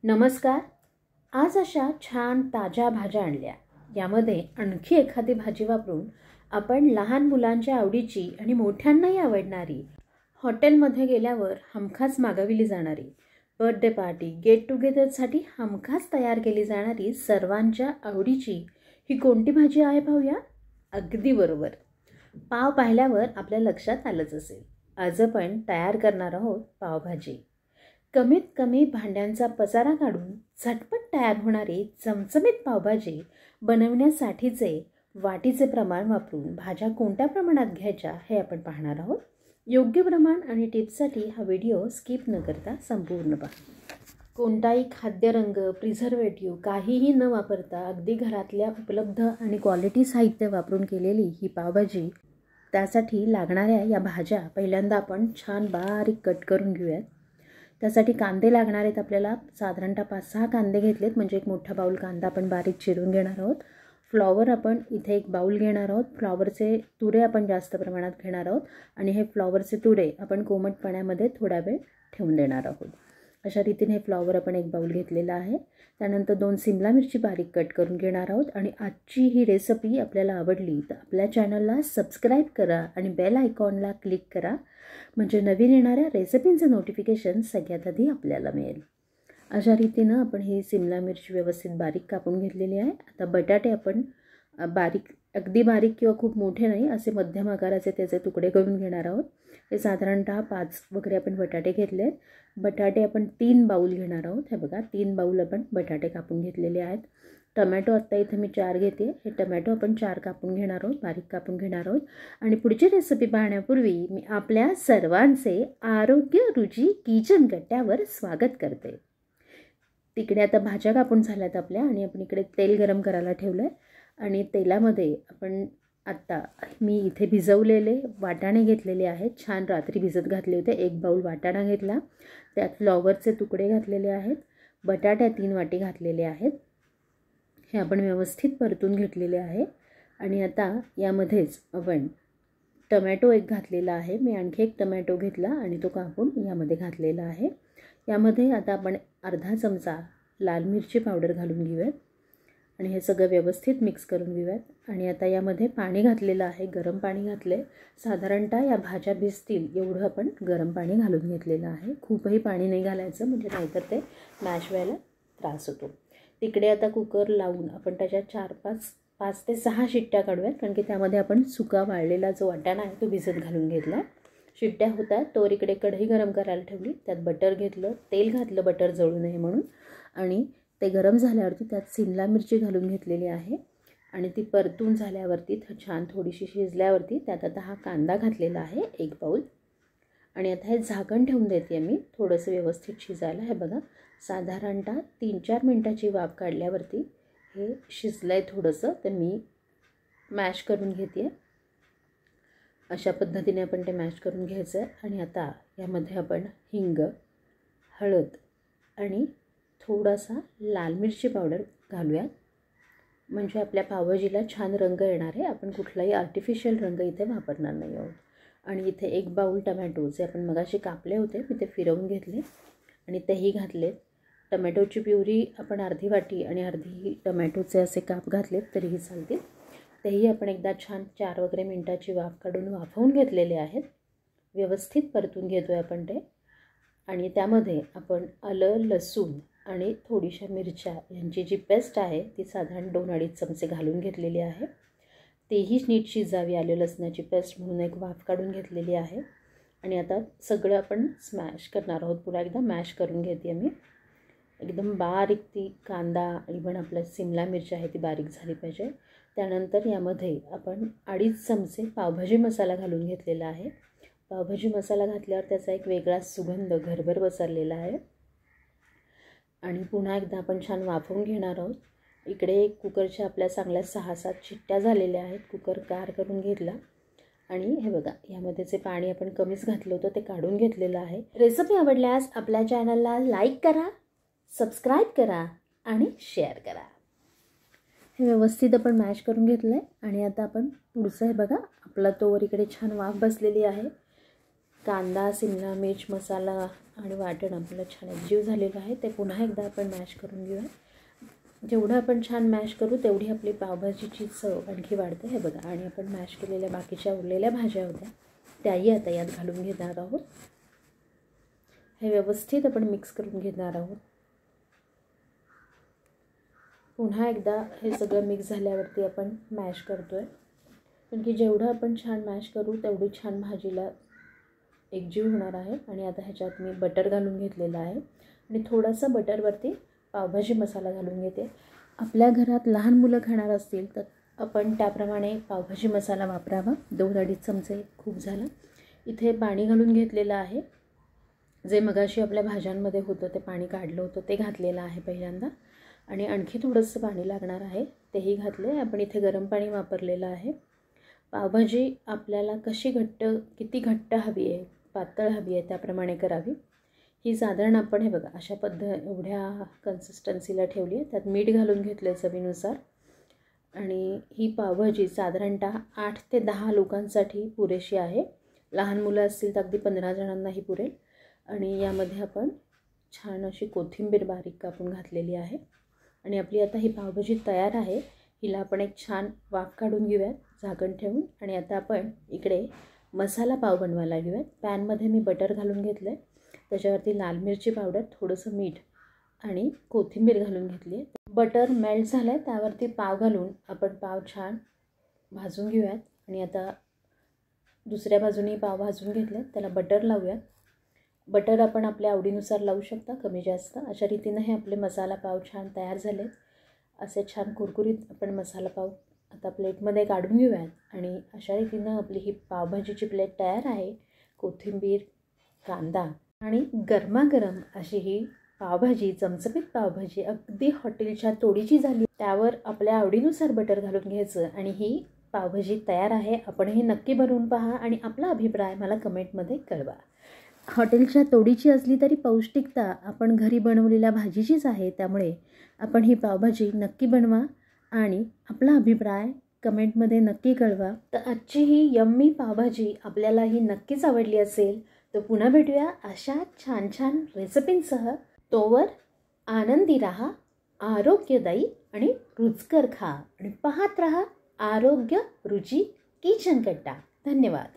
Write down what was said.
नमस्कार। आज अशा छान ताज्या भाज्या आणल्या। यामध्ये आणखी एखादी भाजी वापरून आपण लहान मुलांच्या आवडीची आणि मोठ्यांनाही आवडणारी, हॉटेलमध्ये गेल्यावर हमखास मागविली जाणारी, बर्थडे पार्टी, गेट टुगेदरसाठी हमखास तयार केली जाणारी सर्वांच्या आवडीची ही कोणती भाजी आहे पाहूया? अगदी बरोबर, पाव पाहिल्यावर आपल्या लक्षात आलंच असेल। आज आपण तयार करणार आहोत पावभाजी। कमीत कमी भांड्यांचा पसारा काढून झटपट तयार होणारी चमचमीत पावभाजी बनवण्यासाठीचे वाटीचे प्रमाण वापरून भाज्या कोणत्या प्रमाणात घ्यायच्या हे आपण पाहणार आहोत। योग्य प्रमाण आणि टिप्ससाठी हा व्हिडिओ स्किप न करता संपूर्ण पहा। कोणताही खाद्यरंग, प्रिझर्वेटिव्ह काहीही न वापरता अगदी घरातल्या उपलब्ध आणि क्वालिटी साहित्य वापरून केलेली ही पावभाजी। त्यासाठी लागणाऱ्या या भाज्या पहिल्यांदा आपण छान बारीक कट करून घेऊयात। त्यासाठी कांदे लागणार आहेत आपल्याला। साधारणतः 5-6 कांदे घेतलेत, म्हणजे एक मोठा बाउल कांदा आपण बारीक चिरून घेणार आहोत। फ्लॉवर आपण इथे एक बाउल घेणार आहोत। फ्लॉवरचे तुरे आपण जास्त प्रमाणात घेणार आहोत आणि हे फ्लॉवरचे तुरे आपण कोमट पाण्यामध्ये थोडा वेळ ठेवून देणार आहोत। अशा रीतीने हे फ्लॉवर आपण एक बाउल घेतलेला आहे। त्यानंतर 2 सिमला मिरची बारीक कट करून घेणार आहोत। आणि आजची ही रेसिपी आपल्याला आवडली तर आपल्या चॅनलला सबस्क्राईब करा आणि बेल आयकॉनला क्लिक करा, म्हणजे नवीन येणाऱ्या रेसिपींचं नोटिफिकेशन सगळ्यात आधी आपल्याला मिळेल। अशा रीतीनं आपण ही सिमला मिरची व्यवस्थित बारीक कापून घेतलेली आहे। आता बटाटे आपण बारीक, अगदी बारीक किंवा खूप मोठे नाही, असे मध्यम आकाराचे त्याचे तुकडे करून घेणार आहोत। हे साधारणतः 5 वगैरे आपण बटाटे घेतले। बटाटे आपण 3 बाउल घेणार आहोत। हे बघा, 3 बाउल आपण बटाटे कापून घेतलेले आहेत। टमॅटो आत्ता इथे मी 4 घेते। हे टमॅटो आपण 4 कापून घेणार आहोत, बारीक कापून घेणार आहोत। आणि पुढची रेसिपी पाहण्यापूर्वी मी आपल्या सर्वांचे आरोग्य रुची किचन कट्ट्यावर स्वागत करते। तिकडे आता भाज्या कापून झाल्यात आपल्या आणि आपण इकडे तेल गरम करायला ठेवलं आहे। आणि तेलामध्ये आपण आत्ता मी इथे भिजवलेले वाटाणे घेतलेले आहेत, छान रात्री भिजत घातले होते। 1 बाउल वाटाणा घेतला, त्यात फ्लॉवरचे तुकडे घातलेले आहेत, बटाट्या 3 वाटी घातलेले आहेत। हे आपण व्यवस्थित परतून घेतलेले आहे। आणि आता यामध्येच आपण टमॅटो एक घातलेला आहे। मी आणखी एक टमॅटो घेतला आणि तो कापून यामध्ये घातलेला आहे। यामध्ये आता आपण अर्धा चमचा लाल मिरची पावडर घालून घेऊयात आणि हे सगळं व्यवस्थित मिक्स करून घेऊयात। आणि आता यामध्ये पाणी घातलेलं आहे, गरम पाणी घातले। साधारणतः या भाज्या भिजतील एवढं आपण गरम पाणी घालून घेतलेलं आहे। खूपही पाणी नाही घालायचं, म्हणजे नाहीतर ते मॅश व्हायला त्रास होतो। तिकडे आता कुकर लावून आपण त्याच्यात 5 ते 6 शिट्ट्या काढूयात, कारण की त्यामध्ये आपण सुका वाळलेला जो वाटाणा आहे तो भिजत घालून घेतला। शिट्ट्या होतात तोवर इकडे कढई गरम करायला ठेवली, त्यात बटर घेतलं, तेल घातलं बटर जळू नये म्हणून। आणि ते गरम झाल्यावरती त्यात सिमला मिरची घालून घेतलेली आहे आणि ती परतून झाल्यावरती छान थोडीशी शिजल्यावरती त्यात आता हा कांदा घातलेला आहे 1 बाउल। आणि आता हे झाकण ठेवून देते मी थोडंसं व्यवस्थित शिजायला। हे बघा, साधारणतः 3-4 मिनटाची वाफ काढल्यावरती हे शिजलं आहे थोडंसं, तर मी मॅश करून घेते। अशा पद्धतीने आपण ते मॅश करून घ्यायचं आहे। आणि आता यामध्ये आपण हिंग, हळद आणि थोडासा लाल मिरची पावडर घालूयात, म्हणजे आपल्या पावभाजीला छान रंग येणार आहे। आपण कुठलाही आर्टिफिशियल रंग इथे वापरणार नाही आहोत। आणि इथे 1 बाउल टमॅटो जे आपण मगाशी कापले होते मी ते फिरवून घेतले आणि तेही घातले। टमॅटोची प्युरी आपण अर्धी वाटी आणि अर्धी टमॅटोचे असे काप घातलेत तरीही चालतील। तेही आपण एकदा छान 4 वगैरे मिनटाची वाफ काढून वाफवून घेतलेले आहेत। व्यवस्थित परतून घेतो आहे आपण ते। आणि त्यामध्ये आपण आलं, लसूण आणि थोडीशा मिरच्या यांची जी पेस्ट आहे ती साधारण 2-2.5 चमचे घालून घेतलेली आहे। तेही नीट शिजावी, आलं लसणाची पेस्ट म्हणून एक वाफ काढून घेतलेली आहे। आणि आता सगळं आपण स्मॅश करणार आहोत, पुन्हा एकदा मॅश करून घेते मी। एकदम बारीक ती कांदा इव्हन आपल्या सिमला मिरची आहे ती बारीक झाली पाहिजे। त्यानंतर यामध्ये आपण 2.5 चमचे पावभाजी मसाला घालून घेतलेला आहे। पावभाजी मसाला घातल्यावर त्याचा एक वेगळा सुगंध घरभर पसरलेला आहे। आणि पुन्हा एकदा आपण छान वाफवून घेणार आहोत। इकडे कुकरच्या आपल्या चांगल्या 6-7 शिट्ट्या झालेल्या आहेत। कुकर गार करून घेतला आणि हे बघा, यामध्ये जे पाणी आपण कमीच घातलं होतं ते काढून घेतलेलं आहे। रेसिपी आवडल्यास आपल्या चॅनलला लाईक करा, सबस्क्राईब करा आणि शेअर करा। हे व्यवस्थित आपण मॅश करून घेतलं आहे। आणि आता आपण पुढचं हे बघा, आपला तोवर इकडे छान वाफ बसलेली आहे। कांदा, सिमला मिर्च, मसाला आणि वाटण आपलं छान एकजीव झालेलं आहे. ते पुन्हा एकदा आपण मॅश करून घेऊया. जेवढं आपण छान मॅश करू तेवढी आपली पावभाजीची चव आणखी वाढते. हे बघा, आणि आपण मॅश केलेल्या बाकीच्या उरलेल्या भाज्या होत्या त्याही आता यात घालून घेणार आहोत. हे व्यवस्थित आपण मिक्स करून घेणार आहोत. पुन्हा एकदा हे सगळं मिक्स झाल्यावरती आपण मॅश करतोय, कारण की जेवढं आपण छान मॅश करू तेवढी छान भाजीला एकजीव होणार आहे. आणि आता ह्याच्यात मी बटर घालून घेतलेलं आहे आणि थोडंसं बटरवरती पावभाजी मसाला घालून घेते. आपल्या घरात लहान मुलं खाणार असतील तर आपण त्याप्रमाणे पावभाजी मसाला वापरावा. 2-2.5 चमचे खूप झालं. इथे पाणी घालून घेतलेलं आहे. जे मगाशी आपल्या भाज्यांमध्ये होतं ते पाणी काढलं होतं ते घातलेलं आहे पहिल्यांदा, आणि आणखी थोडंसं पाणी लागणार आहे तेही घातले. आपण इथे गरम पाणी वापरलेलं आहे. पावभाजी आपल्याला कशी घट्ट, किती घट्ट हवी आहे, पातळ हवी आहे त्याप्रमाणे करावी. ही साधारण आपण हे बघा अशा एवढ्या कन्सिस्टन्सीला ठेवली आहे. त्यात मीठ घालून घेतलं चवीनुसार. आणि ही पावभाजी साधारणतः 8 ते 10 लोकांसाठी पुरेशी आहे. लहान मुलं असतील तर अगदी 15 जणांनाही पुरेल. आणि यामध्ये आपण छान अशी कोथिंबीर बारीक कापून घातलेली आहे. आणि आपली आता ही पावभाजी तयार आहे. हिला आपण एक छान वाफ काढून घेऊयात झाकण ठेवून. आणि आता आपण इकडे मसाला पाव बनवायला घेऊयात. पॅनमध्ये मी बटर घालून घेतलं आहे. त्याच्यावरती लाल मिरची पावडर, थोडंसं मीठ आणि कोथिंबीर घालून घेतली आहे. बटर मेल्ट झालं आहे, त्यावरती पाव घालून आपण पाव छान भाजून घेऊयात. आणि आता दुसऱ्या बाजूने पाव भाजून घेतले, त्याला बटर लावूयात. बटर आपण आपल्या आवडीनुसार लावू शकता, कमी जास्त. अशा रीतीनं हे आपले मसाला पाव छान तयार झाले. असे छान कुरकुरीत आपण मसाला पाव आता प्लेटमध्ये काढून घेऊयात. आणि अशा रीतीनं आपली ही पावभाजीची प्लेट तयार आहे. कोथिंबीर, कांदा आणि गरमागरम अशी ही पावभाजी, चमचमीत पावभाजी अगदी हॉटेलच्या तोडीची झाली. त्यावर आपल्या आवडीनुसार बटर घालून घ्यायचं आणि ही पावभाजी तयार आहे. आपणही नक्की बनवून पहा आणि आपला अभिप्राय मला कमेंटमध्ये कळवा. हॉटेलच्या तोडीची असली तरी पौष्टिकता आपण घरी बनवलेल्या भाजीचीच आहे. त्यामुळे आपण ही पावभाजी नक्की बनवा आणि आपला अभिप्राय कमेंटमध्ये नक्की कळवा. तर आजची ही यम्मी पावभाजी आपल्यालाही नक्कीच आवडली असेल तर पुन्हा भेटूया अशा छान छान रेसिपींसह. तोवर आनंदी राहा, आरोग्यदायी आणि रुचकर खा आणि पाहत राहा आरोग्य रुची किचन कट्टा. धन्यवाद.